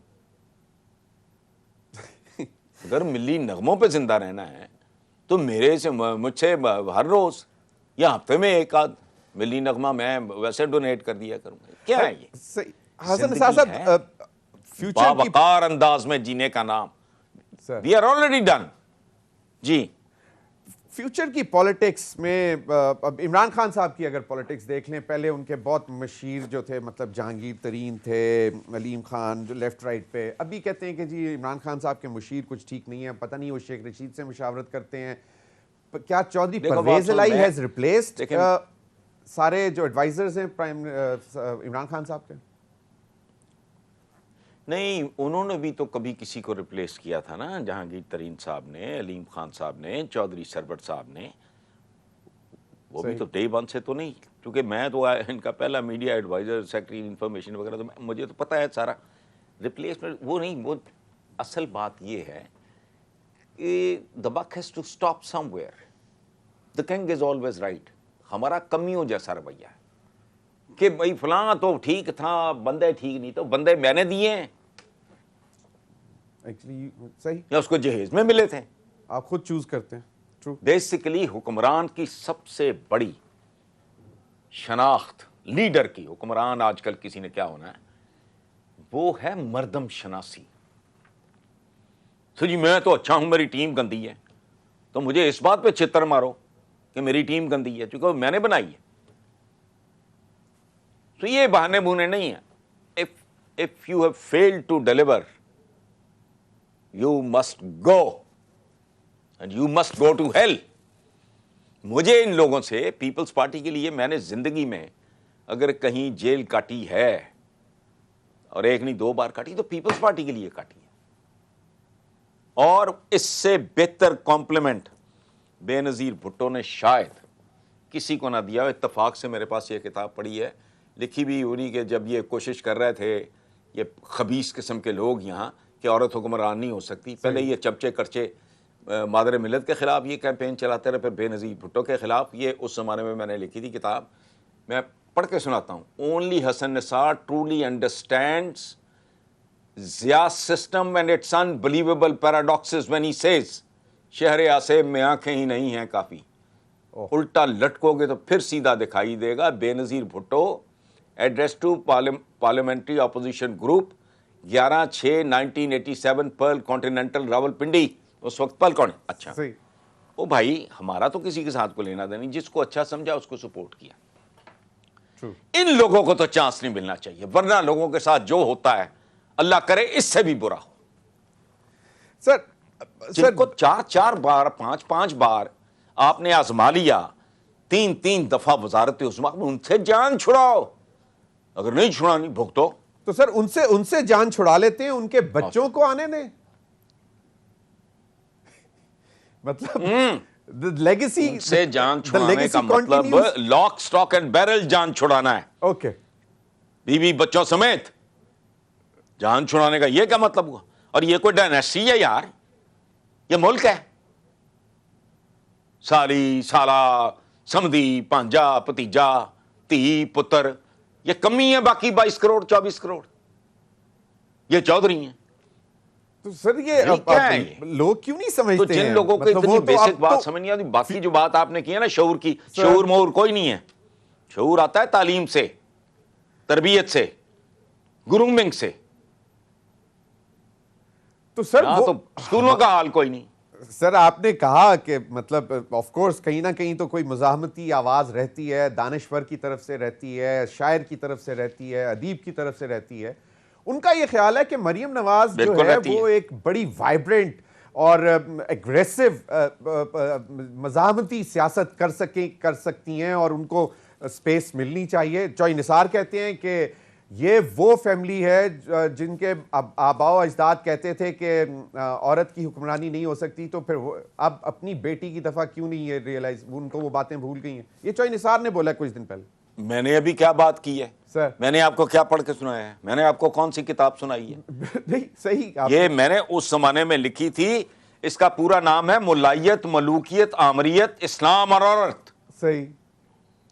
اگر ملی نغموں پہ زندہ رہنا ہے تو مجھ سے ہر روز یا ہفتے میں ایک آدھ ملی نغمہ میں ویسے ڈونیٹ کر دیا کروں. کیا ہے یہ؟ حسن صاحب فیوچر کی باوقار انداز میں جینے کا نام. We are already done. جی, فیوچر کی پالیٹکس میں اب عمران خان صاحب کی اگر پالیٹکس دیکھ لیں, پہلے ان کے بہت مشیر جو تھے, مطلب جہانگیر ترین تھے, علیم خان جو لیفٹ رائٹ پہ, ابھی کہتے ہیں کہ جی عمران خان صاحب کے مشیر کچھ ٹھیک نہیں ہے, پتہ نہیں وہ شیخ رشید سے مشاورت کرتے ہیں. کیا چودھری پرویز الہی ہیز ریپلیسڈ سارے جو ایڈوائزرز ہیں عمران خان صاحب کے؟ نہیں, انہوں نے بھی تو کبھی کسی کو ریپلیس کیا تھا نا, جہانگیر ترین صاحب نے, علیم خان صاحب نے, چودھری سربت صاحب نے. وہ بھی تو ڈے ون سے تو نہیں, کیونکہ میں تو ان کا پہلا میڈیا ایڈوائزر, سیکرٹری انفارمیشن وغیرہ, تو مجھے تو پتہ ہے سارا. ریپلیسمنٹ وہ نہیں, وہ اصل بات یہ ہے کہ the buck has to stop somewhere. The king is always right. ہمارا کمیوں جیسا رویہ ہے کہ بھائی فلاں تو ٹھیک تھا, بندے ٹھیک نہیں, تو بندے میں نے دیے ہیں صحیح, یا اس کو جہیز میں ملے تھے. آپ خود چوز کرتے ہیں. ٹرو. بیسیکلی حکمران کی سب سے بڑی شناخت, لیڈر کی, حکمران آج کل کسی نے کیا ہونا ہے, وہ ہے مردم شناسی. تو جی میں تو اچھا ہوں, میری ٹیم گندی ہے, تو مجھے اس بات پہ چتر مارو کہ میری ٹیم گندی ہے, چونکہ میں نے بنائی ہے. تو یہ بہانے بونے نہیں ہیں. If you have failed to deliver, you must go and you must go to hell. مجھے ان لوگوں سے, پیپلز پارٹی کے لیے میں نے زندگی میں اگر کہیں جیل کاٹی ہے, اور ایک نہیں دو بار کاٹی, تو پیپلز پارٹی کے لیے کاٹی ہے. اور اس سے بہتر کمپلیمنٹ بے نظیر بھٹو نے شاید کسی کو نہ دیا. اتفاق سے میرے پاس یہ کتاب پڑھی ہے, لکھی بھی انہی کہ جب یہ کوشش کر رہے تھے یہ خبیث قسم کے لوگ یہاں کہ عورت حکمران نہیں ہو سکتی. پہلے یہ چمچے کرچے مادر ملت کے خلاف یہ کیمپین چلاتے رہے, پھر بے نظیر بھٹو کے خلاف. یہ اس زمانے میں نے لکھی تھی کتاب, میں پڑھ کے سناتا ہوں. Only Hassan Nisar truly understands Zia's system and its unbelievable paradoxes when he says شہر آصف میں آنکھیں ہی نہیں ہیں کافی. الٹا لٹکو گے تو پھر سیدھا دکھائی دے گا. Benazir Bhutto, address to parliamentary opposition group, 11/6/1987, Pearl Continental Rawalpindi. اس وقت پرل کون ہے؟ اچھا او بھائی, ہمارا تو کسی کے ساتھ کو لینا دینا نہیں, جس کو اچھا سمجھا اس کو سپورٹ کیا. ان لوگوں کو تو چانس نہیں ملنا چاہیے, ورنہ لوگوں کے ساتھ جو ہوتا ہے اللہ کرے اس سے بھی برا ہو. جن کو 4 بار 5 بار آپ نے آزما لیا, 3 دفعہ وزارت عظمیٰ میں, ان سے جان چھڑاؤ. اگر نہیں چھڑانی بھگتو. تو سر ان سے جان چھڑا لیتے ہیں, ان کے بچوں کو آنے دیں. مطلب لیگیسی سے جان چھڑانے کا مطلب لاک سٹاک اینڈ بیرل جان چھڑانا ہے. اوکے, بیوی بچوں سمیت جان چھڑانے کا یہ کیا مطلب ہوا؟ اور یہ کوئی ڈائنیسٹی ہے یار, یہ ملک ہے. سالی سالہ سمدھی پانجا پتیجا تھی پتر, یہ کمی ہے. باقی 22 کروڑ 24 کروڑ یہ چودھری ہیں. تو سر یہ لوگ کیوں نہیں سمجھتے تو جن لوگوں کو اتنی بیسک بات سمجھ نہیں آتی. باقی جو بات آپ نے کی ہے نا شعور کی, شعور مور کوئی نہیں ہے. شعور آتا ہے تعلیم سے, تربیت سے, گرومنگ سے. تو سر تو اسکولوں کا حال کوئی نہیں. سر آپ نے کہا کہ مطلب آف کورس کہیں نہ کہیں تو کوئی مزاحمتی آواز رہتی ہے, دانشور کی طرف سے رہتی ہے, شاعر کی طرف سے رہتی ہے, ادیب کی طرف سے رہتی ہے. ان کا یہ خیال ہے کہ مریم نواز جو ہے وہ ایک بڑی وائبرنٹ اور ایگریسو مزاحمتی سیاست کر سکتی ہیں, اور ان کو سپیس ملنی چاہیے. چوئی نثار کہتے ہیں کہ یہ وہ فیملی ہے جن کے آباء و اجداد کہتے تھے کہ عورت کی حکمرانی نہیں ہو سکتی, تو پھر اب اپنی بیٹی کی دفعہ کیوں نہیں یہ ریئلائز, ان کو وہ باتیں بھول گئی ہیں. یہ چوئی نثار نے بولا کچھ دن پہلے. میں نے ابھی کیا بات کی ہے سر؟ میں نے آپ کو کیا پڑھ کے سنایا ہے؟ میں نے آپ کو کون سی کتاب سنائی ہے؟ نہیں صحیح, یہ میں نے اس زمانے میں لکھی تھی. اس کا پورا نام ہے ملائیت, ملوکیت, آمریت, اسلام اور عورت. صحیح.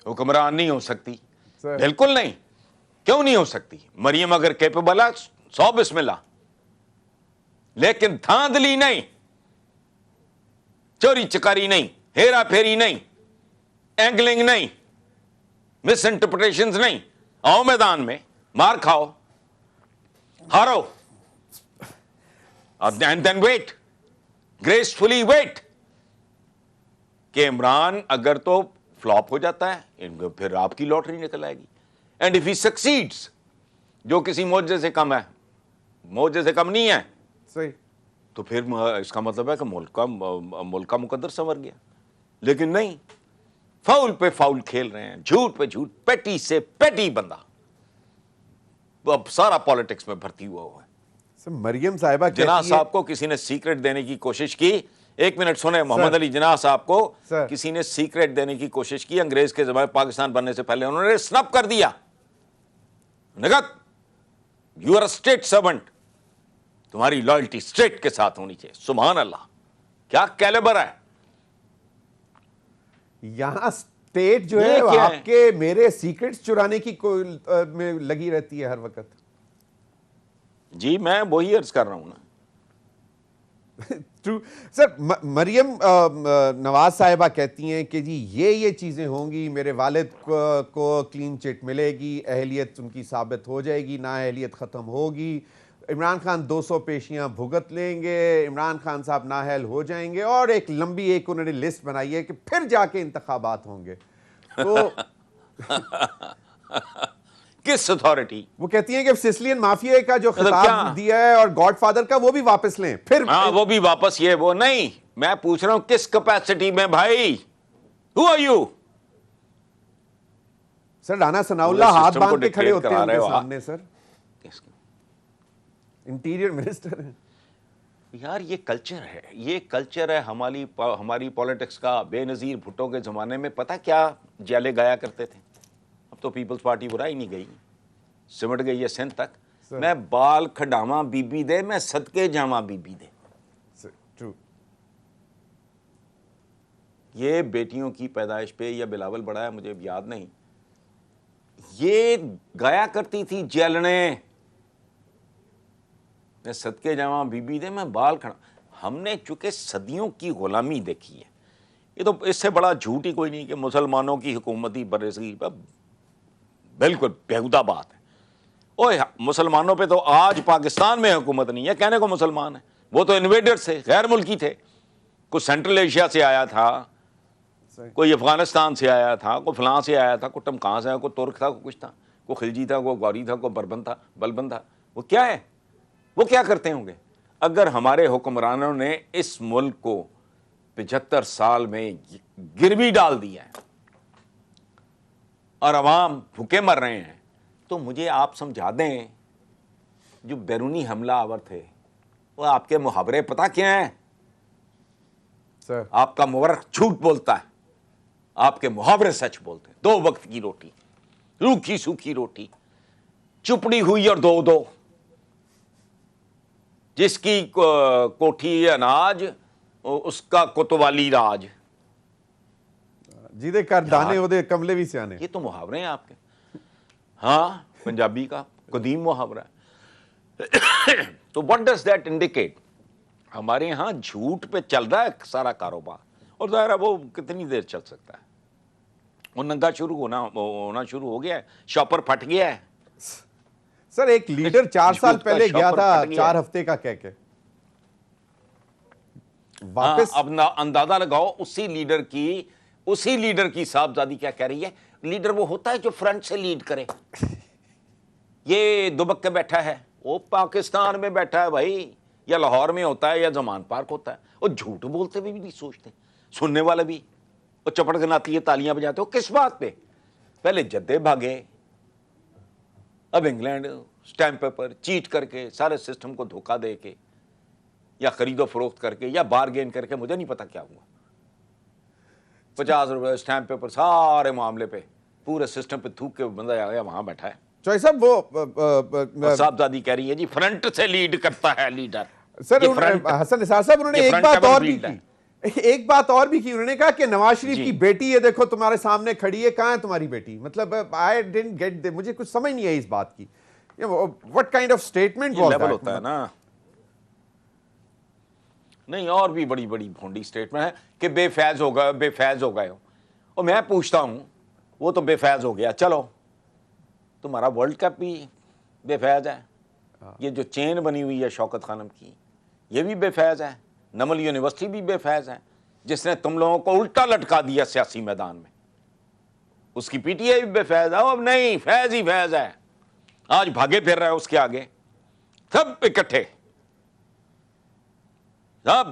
حکمران نہیں ہو سکتی, سر بالکل نہیں. کیوں نہیں ہو سکتی؟ مریم اگر کیپیبل ہے 100 بسم اللہ, لیکن دھاندلی نہیں, چوری چکاری نہیں, ہیرا پھیری نہیں, اینگلنگ نہیں, مس انٹرپریٹیشنز نہیں. آؤ میدان میں, مار کھاؤ, ہارو, and then wait, gracefully wait. کہ عمران اگر تو فلاپ ہو جاتا ہے پھر آپ کی لاٹری نکل آئے گی. اینڈ اف ہی سکسیڈز, جو کسی معجزے سے کم ہے, معجزے سے کم نہیں ہے, صحیح, تو پھر اس کا مطلب ہے کہ ملک کا مقدر سنور گیا. لیکن نہیں, فاؤل پہ فاؤل کھیل رہے ہیں, جھوٹ پہ جھوٹ, پیٹی سے پیٹی بندہ اب سارا پالیٹکس میں بھرتی ہوا ہے. مریم صاحبہ جناح صاحب کو کسی نے سیکرٹ دینے کی کوشش کی. ایک منٹ سنیں, محمد علی جناح صاحب کو کسی نے سیکرٹ دینے کی کوشش کی انگریز کے زمانے پاکستان بننے سے پہلے, انہوں نے سنپ کر دیا. Nighat, you are a state servant, تمہاری لائلٹی اسٹیٹ کے ساتھ ہونی چاہیے. سبحان اللہ, کیا کیلیبر ہے. یہاں اسٹیٹ جو ہے آپ کے میرے سیکرٹس چرانے کی میں لگی رہتی ہے ہر وقت. جی میں وہی عرض کر رہا ہوں نا. سر مریم نواز صاحبہ کہتی ہیں کہ جی یہ چیزیں ہوں گی, میرے والد کو کلین چٹ ملے گی, اہلیت ان کی ثابت ہو جائے گی, نااہلیت ختم ہوگی, عمران خان 200 پیشیاں بھگت لیں گے, عمران خان صاحب نااہل ہو جائیں گے, اور ایک لمبی انہوں نے لسٹ بنائی ہے کہ پھر جا کے انتخابات ہوں گے. تو کس اتھارٹی؟ وہ کہتی ہیں کہ سسلین مافیا کا جو خطاب دیا ہے اور گاڈ فادر کا وہ بھی واپس لیں. پھر ہاں وہ بھی واپس, یہ وہ نہیں. میں پوچھ رہا ہوں کس کیپیسٹی میں بھائی؟ Who are you? سر رانا ثناء اللہ ہاتھ باندھ کے کھڑے ہوتے ہیں ان کے سامنے. سر انٹیریئر منسٹر ہیں یار. یہ کلچر ہے, یہ کلچر ہے ہماری پالیٹکس کا. بے نظیر بھٹو کے زمانے میں پتہ کیا جیلے گایا کرتے تھے. اب تو پیپلز پارٹی برا ہی نہیں گئی, سمٹ گئی ہے سندھ تک. میں بال کھڈاواں بی بی دے, میں صدقے جاواں بی بی دے. یہ بیٹیوں کی پیدائش پہ یا بلاول بڑا ہے مجھے یاد نہیں, یہ گایا کرتی تھی جیلنے میں صدقے جواں بی بی دے میں بال کھڑا. ہم نے چونکہ صدیوں کی غلامی دیکھی ہے, یہ تو اس سے بڑا جھوٹ ہی کوئی نہیں کہ مسلمانوں کی حکومتی برصغیر پر بالکل بیہودہ بات ہے. اوے مسلمانوں پہ تو آج پاکستان میں حکومت نہیں ہے, کہنے کو مسلمان ہے, وہ تو انویڈر سے غیر ملکی تھے. کوئی سینٹرل ایشیا سے آیا تھا, کوئی افغانستان سے آیا تھا, کوئی فلاں سے آیا تھا, کوئی کہاں سے آیا, کوئی ترک تھا, کوئی کچھ تھا, کوئی خلجی تھا, کوئی گوری تھا, کوئی بربن تھا, بلبن تھا. وہ کیا ہے, وہ کیا کرتے ہوں گے؟ اگر ہمارے حکمرانوں نے اس ملک کو 75 سال میں گروی ڈال دیا ہے اور عوام بھوکے مر رہے ہیں, تو مجھے آپ سمجھا دیں جو بیرونی حملہ آور تھے وہ آپ کے محاورے پتہ کیا ہیں؟ سر آپ کا مورخ جھوٹ بولتا ہے, آپ کے محاورے سچ بولتے ہیں. 2 وقت کی روٹی, روکھی سوکھی روٹی, چپڑی ہوئی اور دو جس کی کوٹھی اناج اس کا کوتوالی راج. جیدے کر دانے اودے کملے بھی سیانے. یہ تو محاورے ہیں آپ کے. ہاں, پنجابی کا قدیم محاورہ ہے. تو what does that indicate؟ ہمارے ہاں جھوٹ پہ چل رہا ہے سارا کاروبار, اور ظاہر ہے وہ کتنی دیر چل سکتا ہے. وہ ننگا ہونا شروع ہو گیا ہے, شاپر پھٹ گیا ہے. سر ایک لیڈر 4 سال پہلے گیا تھا شاپر پھٹ گیا 4 ہفتے کا کہہ کے ہاں, واپس. اب اندازہ لگاؤ اسی لیڈر کی صاحبزادی کیا کہہ رہی ہے. لیڈر وہ ہوتا ہے جو فرنٹ سے لیڈ کرے. یہ دبک کے بیٹھا ہے, وہ پاکستان میں بیٹھا ہے بھائی, یا لاہور میں ہوتا ہے یا زمان پارک ہوتا ہے. وہ جھوٹ بولتے ہوئے بھی نہیں سوچتے, سننے والے بھی وہ چپڑ گناتی ہے, تالیاں بجاتے ہو. کس بات پہ؟ پہلے جدے بھاگے, اب انگلینڈ سٹیمپ پیپر چیٹ کر کے سارے سسٹم کو دھوکہ دے کے یا خرید و فروخت کر کے یا بارگین کر کے, مجھے نہیں پتا کیا ہوا. 50 روپے سٹیمپ پیپر سارے معاملے پہ پورے سسٹم پہ تھوک کے بندہ آ گیا, وہاں بیٹھا ہے. چوہے صاحب وہ صاحبزادی کہہ رہی ہے جی فرنٹ سے لیڈ کرتا ہے لیڈر. سر حسن نثار صاحب انہوں نے ایک بات اور بھی کی, ایک بات اور بھی کی. انہوں نے کہا کہ نواز شریف کی بیٹی ہے, دیکھو تمہارے سامنے کھڑی ہے, کہاں ہے تمہاری بیٹی؟ مطلب I didn't get مجھے کچھ سمجھ نہیں آئی اس بات کی. What kind of statement was level that؟ ہوتا ہے نا. نہیں, اور بھی بڑی بڑی بھونڈی سٹیٹمنٹ ہے کہ بے فیض ہو گئے ہو. اور میں پوچھتا ہوں, وہ تو بے فیض ہو گیا, چلو تمہارا ورلڈ کپ بھی بے فیض ہے, یہ جو چین بنی ہوئی ہے شوکت خانم کی یہ بھی بے فیض ہے, نمل یونیورسٹی بھی بے فیض ہے جس نے تم لوگوں کو الٹا لٹکا دیا سیاسی میدان میں, اس کی پی ٹی آئی بھی بے فیض ہے. اب نہیں, فیض ہی فیض ہے. آج بھاگے پھر رہا ہے اس کے آگے, سب اکٹھے, سب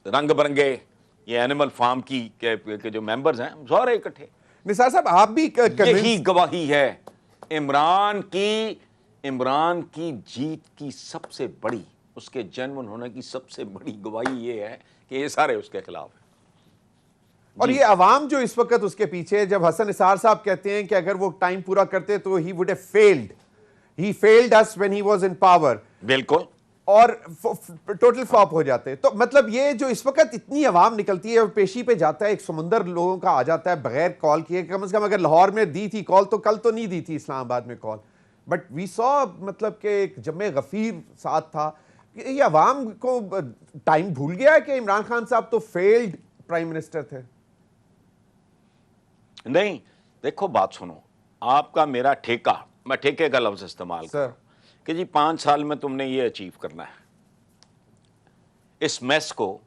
رنگ برنگے یہ اینیمل فارم کی کے جو ممبرز ہیں سارے اکٹھے. نثار صاحب آپ بھی یہی گواہی ہے عمران کی جیت کی سب سے بڑی, اس کے جنم ہونے کی سب سے بڑی گواہی یہ ہے کہ یہ سارے اس کے خلاف ہیں. اور یہ عوام جو اس وقت اس کے پیچھے, جب حسن نثار صاحب کہتے ہیں کہ اگر وہ ٹائم پورا کرتے تو he would have failed, he failed us when he was in power, بالکل, اور ٹوٹل فلاپ ہو جاتے. تو مطلب یہ جو اس وقت اتنی عوام نکلتی ہے اور پیشی پہ جاتا ہے, ایک سمندر لوگوں کا آ جاتا ہے بغیر کال کیے, کم از کم اگر لاہور میں دی تھی کال تو کل تو نہیں دی تھی اسلام آباد میں کال, بٹ وی سو مطلب کہ ایک جمع غفیر ساتھ تھا. یہ عوام کو ٹائم بھول گیا ہے کہ عمران خان صاحب تو فیلڈ پرائم منسٹر تھے. نہیں دیکھو بات سنو, آپ کا میرا ٹھیکہ, میں ٹھیکے کا لفظ استعمال کروں کہ جی 5 سال میں تم نے یہ اچیو کرنا ہے, اس میس کو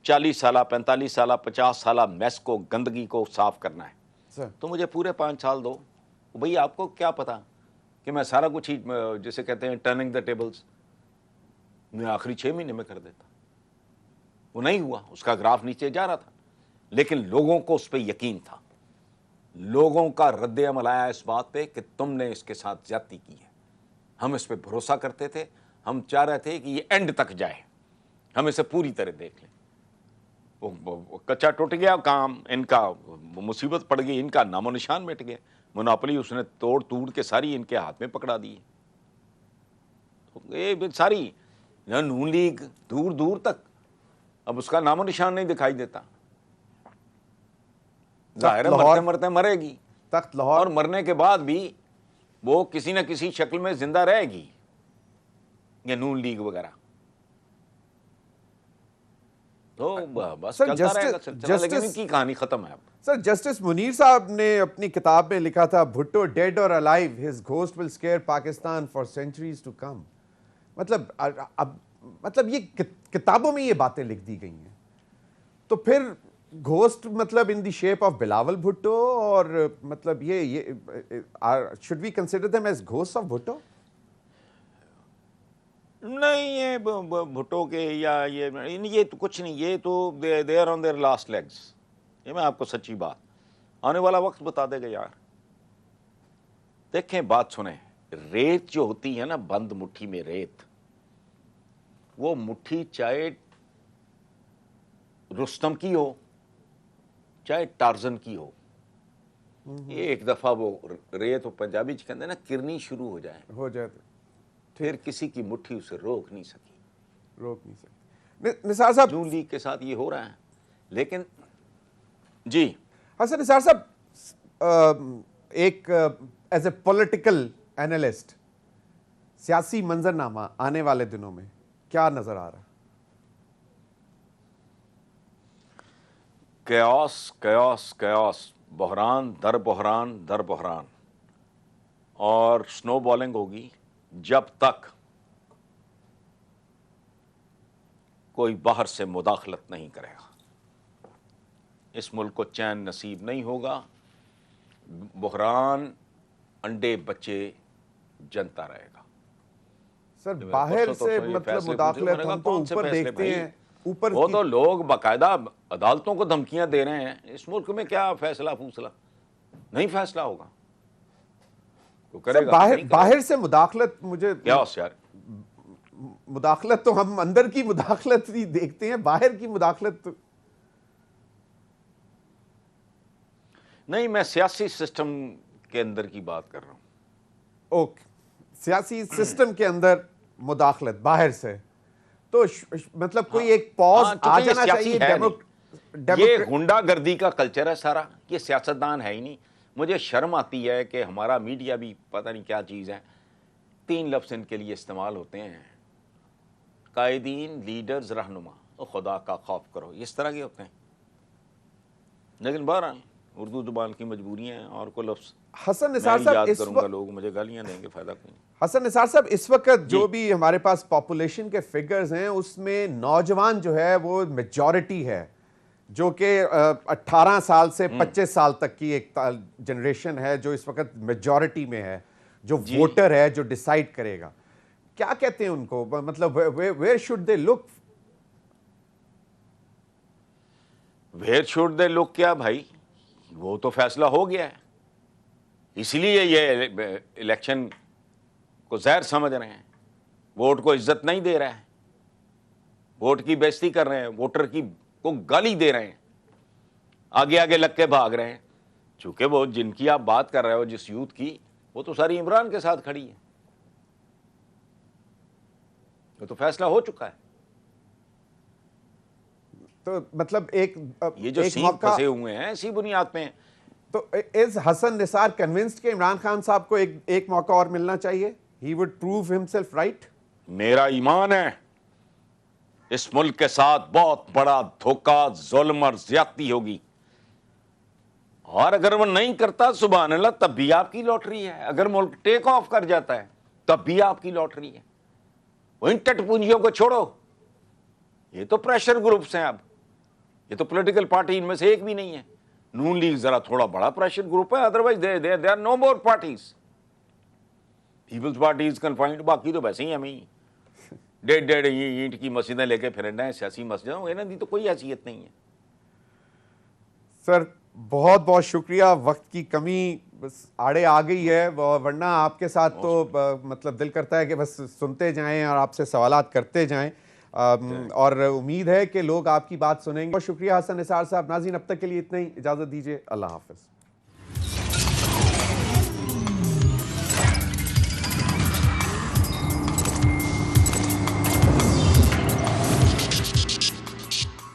40 سالہ 45 سالہ 50 سالہ میس کو, گندگی کو صاف کرنا ہے, تو مجھے پورے 5 سال دو. بھئی آپ کو کیا پتا کہ میں سارا کچھ ہی جسے کہتے ہیں ٹرننگ دا ٹیبلز میں آخری 6 مہینے میں کر دیتا. وہ نہیں ہوا, اس کا گراف نیچے جا رہا تھا, لیکن لوگوں کو اس پہ یقین تھا, لوگوں کا رد عمل آیا اس بات پہ کہ تم نے اس کے ساتھ زیادتی کی ہے. ہم اس پہ بھروسہ کرتے تھے, ہم چاہ رہے تھے کہ یہ اینڈ تک جائے, ہم اسے پوری طرح دیکھ لیں. وہ کچا ٹوٹ گیا کام, ان کا مصیبت پڑ گئی, ان کا نام و نشان مٹ گیا, مونوپلی اس نے توڑ کے ساری ان کے ہاتھ میں پکڑا دی. یہ ساری نون لیگ دور دور تک اب اس کا نام و نشان نہیں دکھائی دیتا. ظاہر ہے مرتے مرتے مرے گی, تخت لاہور اور مرنے کے بعد بھی وہ کسی نہ کسی شکل میں زندہ رہے گی، یہ نون لیگ وغیرہ، تو بس سر، چلتا رہے گا سلسلہ، لیکن ان جسٹس کی کہانی ختم ہے اب۔ سر، جسٹس منیر صاحب نے اپنی کتاب میں لکھا تھا بھٹو ڈیڈ اور alive his ghost will scare Pakistan for centuries to come. مطلب یہ کتابوں میں یہ باتیں لکھ دی گئی ہیں، تو پھر گھوسٹ مطلب in the shape of Bilawal Bhutto, اور مطلب یہ should we consider them as ghost of Bhutto? نہیں، یہ بھٹو کے یا یہ تو کچھ نہیں، یہ تو they are on their last legs. یہ میں آپ کو سچی بات، آنے والا وقت بتا دے گا یار. دیکھیں، بات سنیں، ریت جو ہوتی ہے نا، بند مٹھی میں ریت، وہ مٹھی چاہے رستم کی ہو چاہے ٹارزن کی ہو، یہ ایک دفعہ وہ ریت، وہ پنجابی کہتے ہیں نا، کرنی شروع ہو جائے تو پھر کسی کی مٹھی اسے روک نہیں سکی. نثار صاحب، نون لیگ کے ساتھ یہ ہو رہا ہے. لیکن جی حسن نثار صاحب، ایک ایز اے پولیٹیکل اینالسٹ، سیاسی منظرنامہ آنے والے دنوں میں کیا نظر آ رہا ہے؟ کیاس، بحران در بحران، اور سنو بالنگ ہوگی جب تک کوئی باہر سے مداخلت نہیں کرے گا. اس ملک کو چین نصیب نہیں ہوگا، بحران انڈے بچے جنتا رہے گا. سر، باہر سے مطلب مداخلت ہم تو اوپر دیکھتے ہیں، اوپر وہ تو لوگ باقاعدہ عدالتوں کو دھمکیاں دے رہے ہیں. اس ملک میں کیا فیصلہ نہیں فیصلہ ہوگا، تو کرے گا. باہر سے مداخلت، مجھے کیا یار، مداخلت تو ہم اندر کی مداخلت ہی دیکھتے ہیں، باہر کی مداخلت تو نہیں. میں سیاسی سسٹم کے اندر کی بات کر رہا ہوں. اوکے، سیاسی سسٹم کے اندر مداخلت باہر سے تو مطلب کوئی ایک پاز آ جانا چاہیے. یہ غنڈہ گردی کا کلچر ہے سارا، یہ سیاستدان ہے ہی نہیں. مجھے شرم آتی ہے کہ ہمارا میڈیا بھی پتہ نہیں کیا چیز ہے. 3 لفظ ان کے لیے استعمال ہوتے ہیں: قائدین، لیڈرز، رہنما. خدا کا خوف کرو، اس طرح کے ہوتے ہیں. لیکن بہرحال اردو زبان کی مجبوری ہیں، اور کوئی لفظ حسن نثار صاحب یاد کروں گا لوگ مجھے گالیاں دیں گے، فائدہ کوئی نہیں. حسن نثار صاحب، اس وقت جو بھی ہمارے پاس پاپولیشن کے فگرز ہیں، اس میں نوجوان جو ہے وہ میجورٹی ہے، جو کہ 18 سال سے 25 سال تک کی ایک جنریشن ہے جو اس وقت میجورٹی میں ہے، جو ووٹر ہے، جو ڈیسائیڈ کرے گا. کیا کہتے ہیں ان کو، مطلب where should they look? Where should they look کیا بھائی، وہ تو فیصلہ ہو گیا ہے. اسی لیے یہ الیکشن کو زہر سمجھ رہے ہیں، ووٹ کو عزت نہیں دے رہے ہیں، ووٹ کی بے عزتی کر رہے ہیں، ووٹر کی کو گالی دے رہے ہیں، آگے آگے لگ کے بھاگ رہے ہیں. چونکہ وہ جن کی آپ بات کر رہے ہو، جس یوتھ کی، وہ تو ساری عمران کے ساتھ کھڑی ہے. وہ تو فیصلہ ہو چکا ہے. تو مطلب یہ جو سین پھنسے ہوئے ہیں اسی بنیاد پہ ہیں. تو از حسن نثار کنونسڈ کہ عمران خان صاحب کو ایک موقع اور ملنا چاہیے؟ He would prove himself right? میرا ایمان ہے اس ملک کے ساتھ بہت بڑا دھوکہ، ظلم اور زیادتی ہوگی، اور اگر وہ نہیں کرتا، سبحان اللہ، تب بھی آپ کی لاٹری ہے. اگر ملک ٹیک آف کر جاتا ہے تب بھی آپ کی لاٹری ہے. وہ ان ٹٹ پونجیوں کو چھوڑو، یہ تو پریشر گروپس ہیں. اب یہ تو پولیٹیکل پارٹی ان میں سے ایک بھی نہیں ہے. نون لیگ ذرا تھوڑا بڑا پریشر گروپ ہے، otherwise they are no more parties. Peoples Party is confined, باقی تو ویسے ہی ہمیں ڈیڑھ اینٹ کی مسجدیں لے کے پھرنا ہے، سیاسی مسجدیں، انہوں نے تو کوئی حیثیت نہیں ہے. سر، بہت بہت شکریہ. وقت کی کمی بس آڑے آ گئی ہے، ورنہ آپ کے ساتھ تو مطلب دل کرتا ہے کہ بس سنتے جائیں اور آپ سے سوالات کرتے جائیں، اور امید ہے کہ لوگ آپ کی بات سنیں گے. بہت شکریہ حسن نثار صاحب. ناظرین، اب تک کے لیے اتنا ہی، اجازت دیجیے. اللہ حافظ.